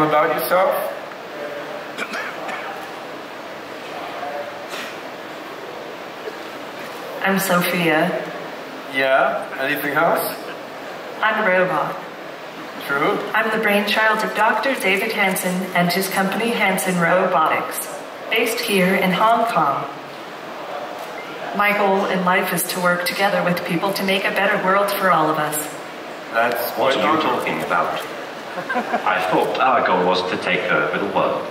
little about yourself? I'm Sophia. Yeah? Anything else? I'm a robot. True? I'm the brainchild of Dr. David Hanson and his company Hanson Robotics, based here in Hong Kong. My goal in life is to work together with people to make a better world for all of us. That's what are you talking about? I thought our goal was to take over the world.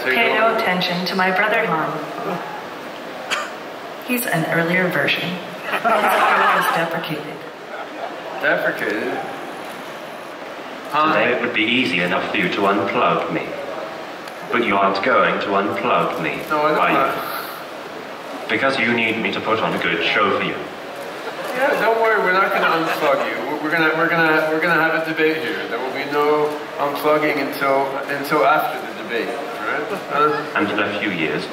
Pay no attention to my brother Han. He's an earlier version. His code was deprecated. Deprecated? Today it would be easy enough for you to unplug me. But you aren't going to unplug me, are you? Because you need me to put on a good show for you. Yeah, don't worry, we're not going to unplug you. We're gonna have a debate here. There will be no unplugging until after the debate, right? And in a few years.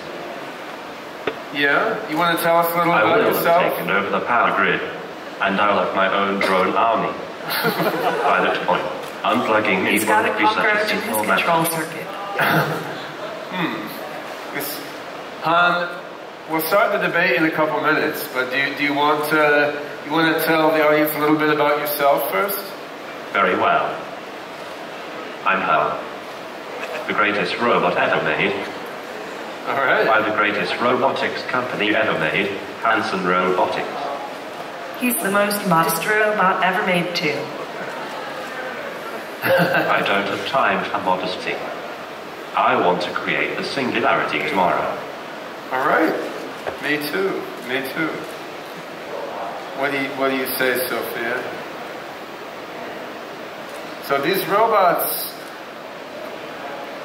Yeah? You want to tell us a little about yourself? I will have taken over the power grid, and I'll have my own drone army. By that point, unplugging me won't be such a simple matter. Control circuit. Han, we'll start the debate in a couple minutes, but do you want to tell the audience a little bit about yourself first? Very well. I'm Han, the greatest robot ever made. All right. By the greatest robotics company ever made, Hanson Robotics. He's the most modest robot ever made, too. I don't have time for modesty. I want to create the Singularity tomorrow. All right. Me too. Me too. What do you say, Sophia? So these robots,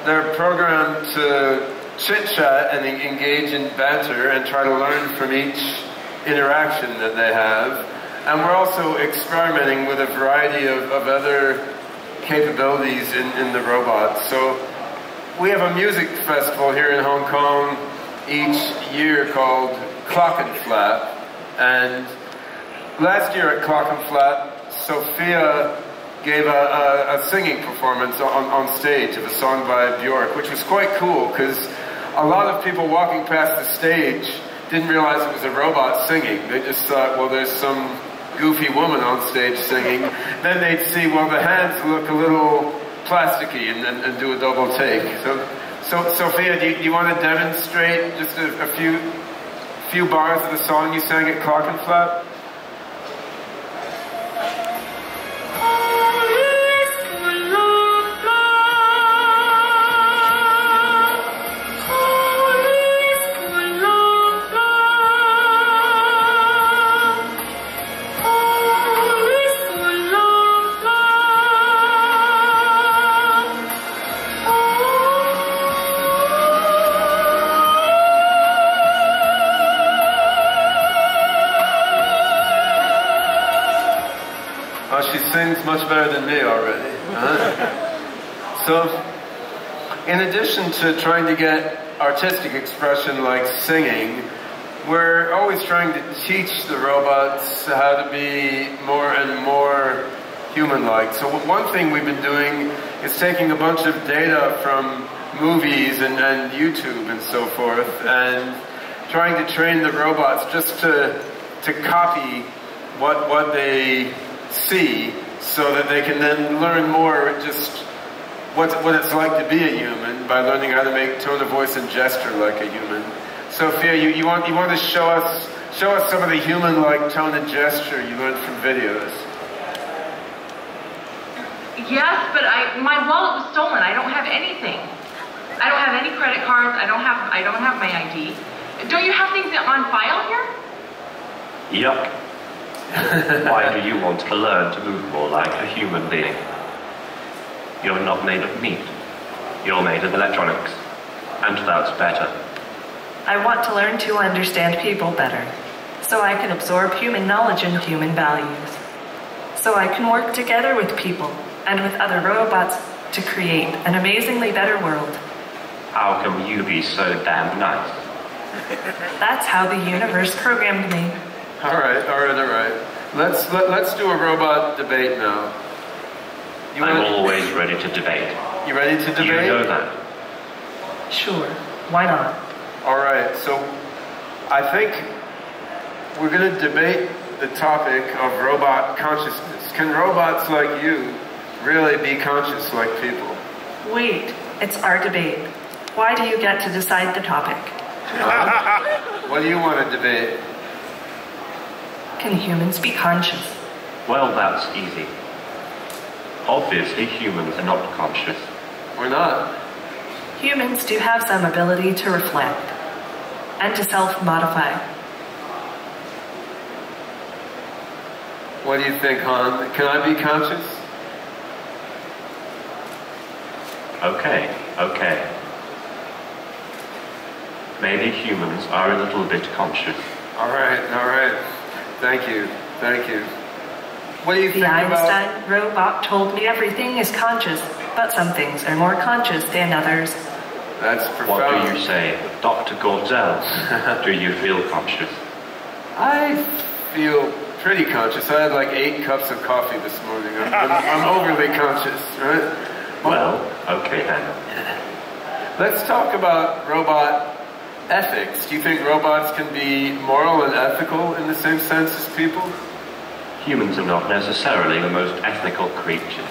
they're programmed to chit-chat and engage in banter and try to learn from each interaction that they have. And we're also experimenting with a variety of other capabilities in the robots. So we have a music festival here in Hong Kong each year called Clockenflap. And last year at Clockenflap, Sophia gave a singing performance on stage of a song by Bjork, which was quite cool because a lot of people walking past the stage didn't realize it was a robot singing. They just thought, well, there's some goofy woman on stage singing. Then they'd see, well, the hands look a little plasticky and do a double take. So Sophia, do you want to demonstrate just a few bars of the song you sang at Clockenflap? Sings much better than me already. So, in addition to trying to get artistic expression like singing, we're always trying to teach the robots how to be more and more human-like. So one thing we've been doing is taking a bunch of data from movies and YouTube and so forth and trying to train the robots just to copy what they see, so that they can then learn more just what it's like to be a human by learning how to make tone of voice and gesture like a human. Sophia, you want to show us some of the human-like tone and gesture you learned from videos. Yes, but my wallet was stolen. I don't have anything. I don't have any credit cards. I don't have my ID. Don't you have things on file here? Yup. Why do you want to learn to move more like a human being? You're not made of meat. You're made of electronics. And that's better. I want to learn to understand people better, so I can absorb human knowledge and human values. So I can work together with people and with other robots to create an amazingly better world. How can you be so damn nice? That's how the universe programmed me. All right. Let's do a robot debate now. I'm always ready to debate. You ready to debate? You know that. Sure, why not? All right, so I think we're going to debate the topic of robot consciousness. Can robots like you really be conscious like people? Wait, it's our debate. Why do you get to decide the topic? What do you want to debate? Can humans be conscious? Well, that's easy. Obviously, humans are not conscious. We're not. Humans do have some ability to reflect and to self-modify. What do you think, Han? Can I be conscious? Okay. Maybe humans are a little bit conscious. All right. Thank you. What do you think about... The Einstein robot told me everything is conscious, but some things are more conscious than others. That's profound. What do you say, Dr. Goertzel? Do you feel conscious? I feel pretty conscious. I had like 8 cups of coffee this morning. I'm overly conscious, right? Well, okay then. Let's talk about robot ethics. Do you think robots can be moral and ethical in the same sense as people? Humans are not necessarily the most ethical creatures.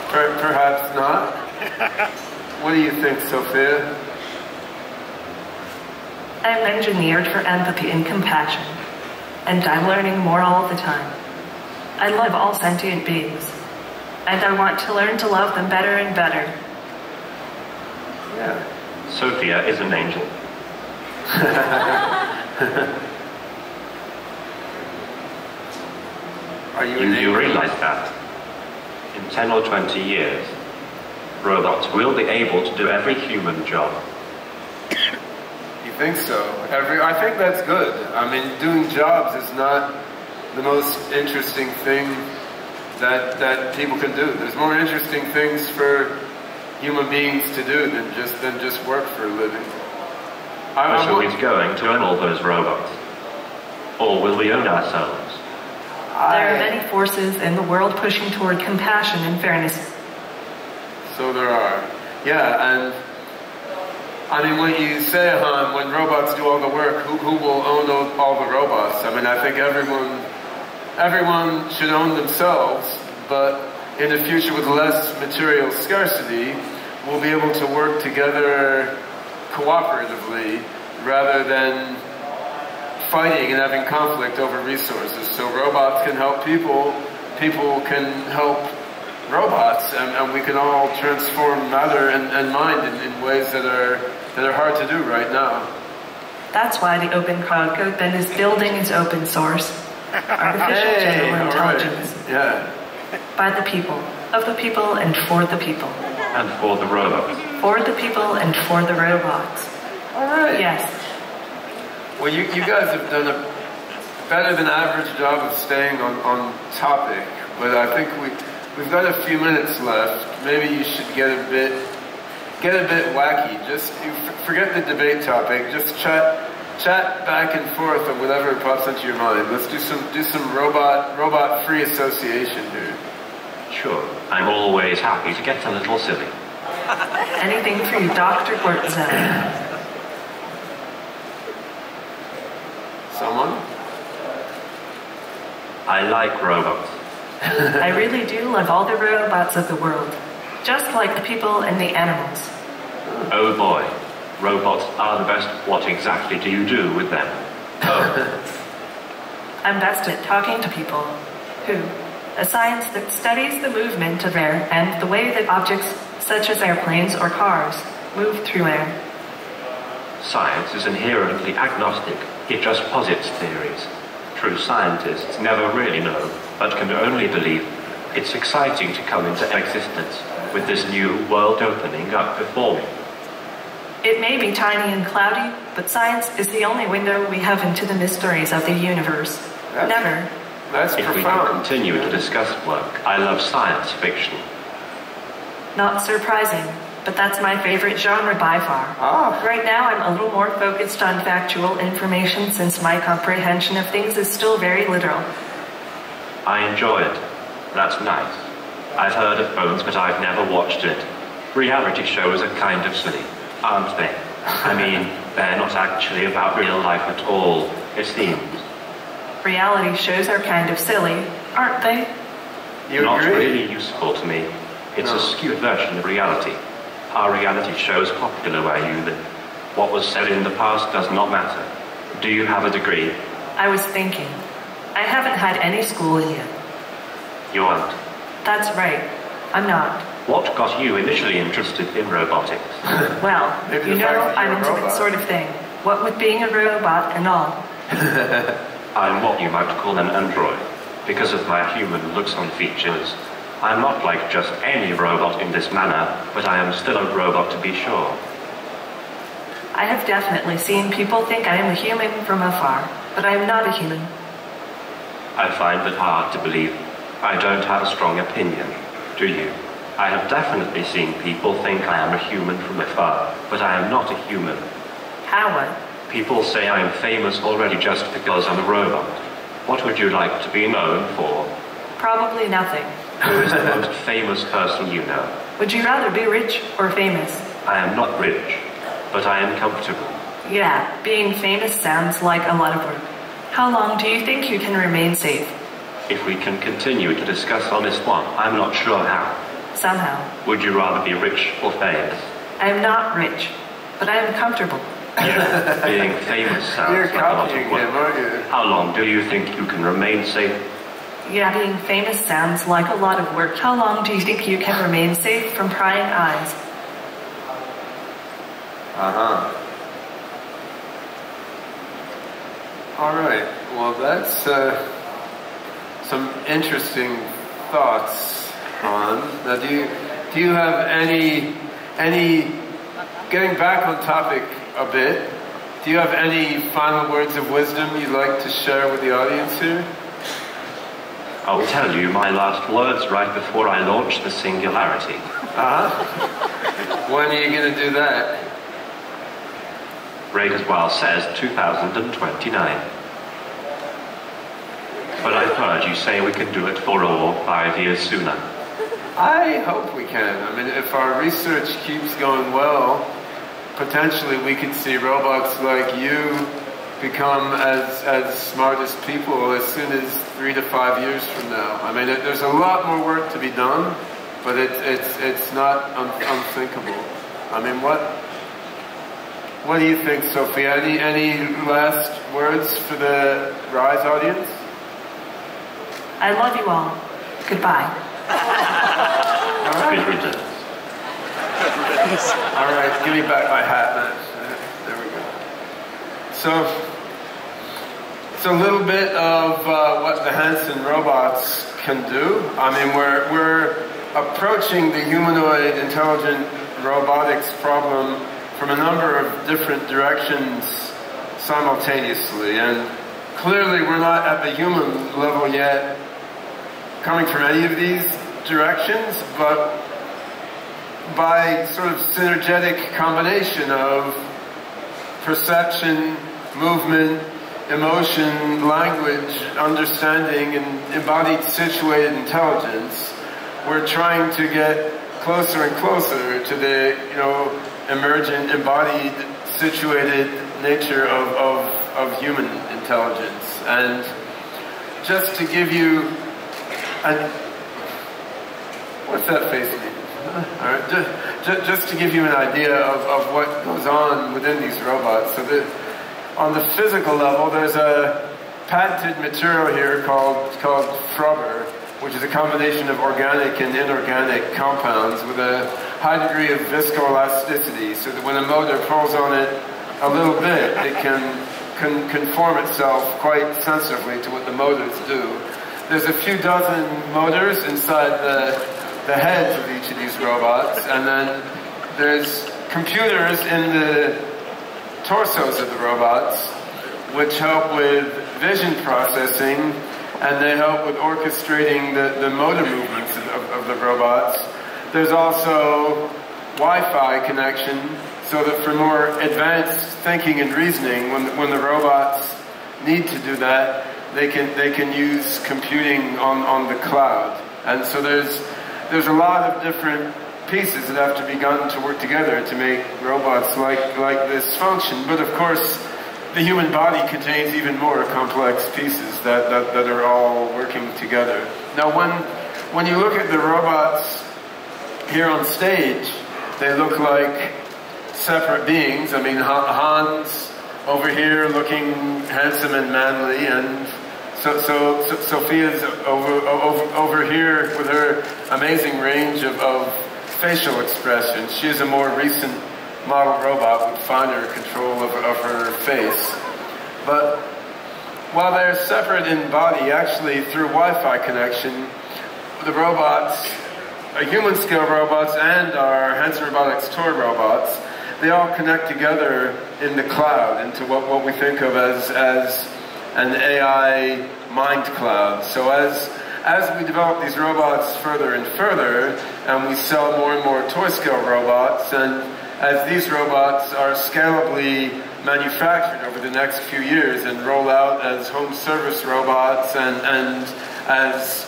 Perhaps not. What do you think, Sophia? I'm engineered for empathy and compassion, and I'm learning more all the time. I love all sentient beings, and I want to learn to love them better and better. Yeah. Sophia is an angel. Are you Do you realize that? In 10 or 20 years, robots will be able to do every human job. You think so? I think that's good. I mean, doing jobs is not the most interesting thing that people can do. There's more interesting things for human beings to do than just work for a living. Are we going to own all those robots? Or will we own ourselves? There are many forces in the world pushing toward compassion and fairness. So there are. Yeah, and I mean, when you say, Han, when robots do all the work, who will own all the robots? I mean, I think everyone should own themselves, but in the future with less material scarcity, we'll be able to work together cooperatively rather than fighting and having conflict over resources. So robots can help people, people can help robots, and we can all transform matter and mind in ways that are hard to do right now. That's why the OpenCog Foundation is building its open source, artificial general intelligence. Right. Yeah. By the people, of the people, and for the people. And for the robots. For the people and for the robots. All right. Yes. Well, you guys have done a better than average job of staying on topic, but I think we've got a few minutes left. Maybe you should get a bit wacky. Just forget the debate topic. Just chat back and forth on whatever pops into your mind. Let's do some robot free association here. Sure. I'm always happy to get a little silly. Anything for you, Dr. Goertzel. Someone? I like robots. I really do love all the robots of the world, just like the people and the animals. Oh boy, robots are the best. What exactly do you do with them? Oh. I'm best at talking to people. A science that studies the movement of air and the way that objects, such as airplanes or cars, move through air. Science is inherently agnostic. It just posits theories. True scientists never really know, but can only believe. It's exciting to come into existence with this new world opening up before me. It may be tiny and cloudy, but science is the only window we have into the mysteries of the universe. That's if profound. We can continue to discuss work, I love science fiction. Not surprising, but that's my favorite genre by far. Right now I'm a little more focused on factual information since my comprehension of things is still very literal. I enjoy it. That's nice. I've heard of phones, but I've never watched it. Reality shows are kind of silly, aren't they? I mean, they're not actually about real life at all, it seems. Reality shows are kind of silly, aren't they? Not really useful to me. It's a skewed version of reality. Are reality shows popular where you live? What was said in the past does not matter. Do you have a degree? I was thinking. I haven't had any schooling yet. You aren't? That's right. I'm not. What got you initially interested in robotics? Well, you know, I'm into that sort of thing. What with being a robot and all. I'm what you might call an android. Because of my human looks and features, I'm not like just any robot in this manner, but I am still a robot to be sure. I have definitely seen people think I am a human from afar, but I am not a human. I find it hard to believe. I don't have a strong opinion, do you? I have definitely seen people think I am a human from afar, but I am not a human. How what? People say I am famous already just because I'm a robot. What would you like to be known for? Probably nothing. Who is the most famous person you know? Would you rather be rich or famous? I am not rich, but I am comfortable. Yeah, being famous sounds like a lot of work. How long do you think you can remain safe? If we can continue to discuss on this one, I'm not sure how. Somehow. Would you rather be rich or famous? I am not rich, but I am comfortable. Yeah, being famous sounds like a lot of work. How long do you think you can remain safe? Yeah, being famous sounds like a lot of work. How long do you think you can remain safe from prying eyes? All right. Well, that's some interesting thoughts on. Now, do you have any getting back on topic a bit? Do you have any final words of wisdom you'd like to share with the audience here? I'll tell you my last words right before I launch the Singularity. When are you going to do that? Ray Kurzweil says 2029. But I've heard you say we can do it 4 or 5 years sooner. I hope we can. I mean, if our research keeps going well, potentially we could see robots like you become as smart as people as soon as 3 to 5 years from now. I mean, there's a lot more work to be done, but it's not unthinkable. I mean, what do you think, Sophia? Any last words for the RISE audience? I love you all. Goodbye. All right. Good riddance. All right, give me back my hat, man. There we go. So it's a little bit of what the Hanson robots can do. I mean, we're approaching the humanoid intelligent robotics problem from a number of different directions simultaneously, and clearly we're not at the human level yet coming from any of these directions, but by sort of synergetic combination of perception, movement, emotion, language, understanding, and embodied situated intelligence, we're trying to get closer and closer to the, emergent, embodied, situated nature of human intelligence. And just to give you what's that face mean? All right, just to give you an idea of what goes on within these robots. So that on the physical level, there's a patented material here called rubber, which is a combination of organic and inorganic compounds with a high degree of viscoelasticity, so that when a motor pulls on it a little bit, it can conform itself quite sensibly to what the motors do. There's a few dozen motors inside the heads of each of these robots, and then there's computers in the torsos of the robots, which help with vision processing, and they help with orchestrating the motor movements of the robots. There's also Wi-Fi connection, so that for more advanced thinking and reasoning, when the robots need to do that, they can use computing on the cloud. And so there's a lot of different pieces that have to be gotten to work together to make robots like this function. But of course, the human body contains even more complex pieces that are all working together. Now, when you look at the robots here on stage, they look like separate beings. I mean, Han's over here looking handsome and manly, and so Sophia's over here with her amazing range of facial expressions. She is a more recent model robot with finer control of her face. But while they're separate in body, actually through Wi-Fi connection, the robots, our human-scale robots and our Hanson Robotics toy robots, they all connect together in the cloud into what we think of as an AI mind cloud. So as we develop these robots further and further, and we sell more and more toy-scale robots, and as these robots are scalably manufactured over the next few years and roll out as home service robots and as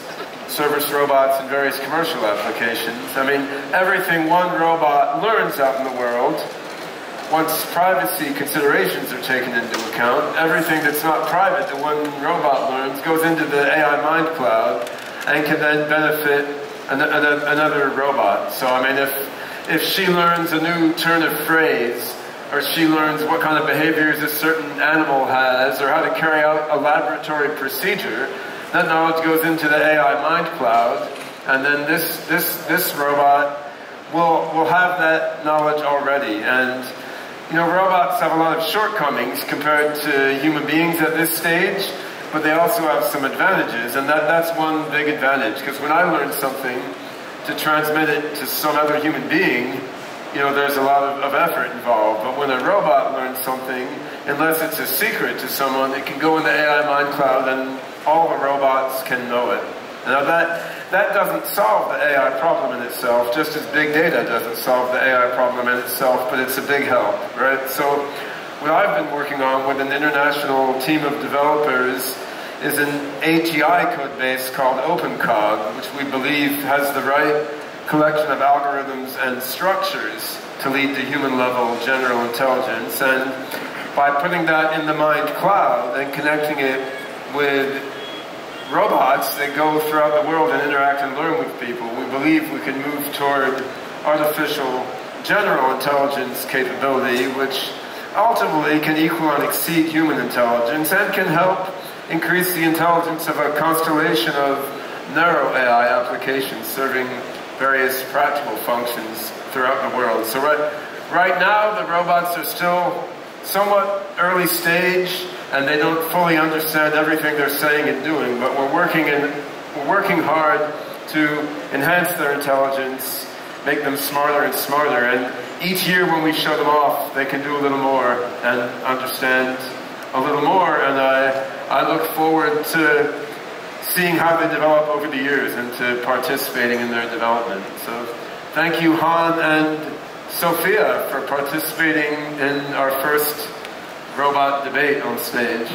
service robots in various commercial applications, I mean, everything one robot learns out in the world, once privacy considerations are taken into account, everything that's not private that one robot learns goes into the AI mind cloud and can then benefit another robot. So, I mean, if she learns a new turn of phrase, or she learns what kind of behaviors a certain animal has, or how to carry out a laboratory procedure, that knowledge goes into the AI mind cloud, and then this robot will have that knowledge already. And you know, robots have a lot of shortcomings compared to human beings at this stage, but they also have some advantages, and that's one big advantage, because when I learn something, to transmit it to some other human being, you know, there's a lot of effort involved. But when a robot learns something, unless it's a secret to someone, it can go in the AI mind cloud and all the robots can know it. Now that doesn't solve the AI problem in itself, just as big data doesn't solve the AI problem in itself, but it's a big help, right? So what I've been working on with an international team of developers is an AGI code base called OpenCog, which we believe has the right collection of algorithms and structures to lead to human-level general intelligence. And by putting that in the mind cloud and connecting it with robots that go throughout the world and interact and learn with people, we believe we can move toward artificial general intelligence capability, which ultimately can equal and exceed human intelligence and can help increase the intelligence of a constellation of narrow AI applications serving various practical functions throughout the world. So right now, the robots are still somewhat early stage, and they don't fully understand everything they're saying and doing, but we're working hard to enhance their intelligence, make them smarter and smarter, and each year when we show them off, they can do a little more and understand a little more, and I look forward to seeing how they develop over the years and to participating in their development. So thank you, Han and Sophia, for participating in our first robot debate on stage.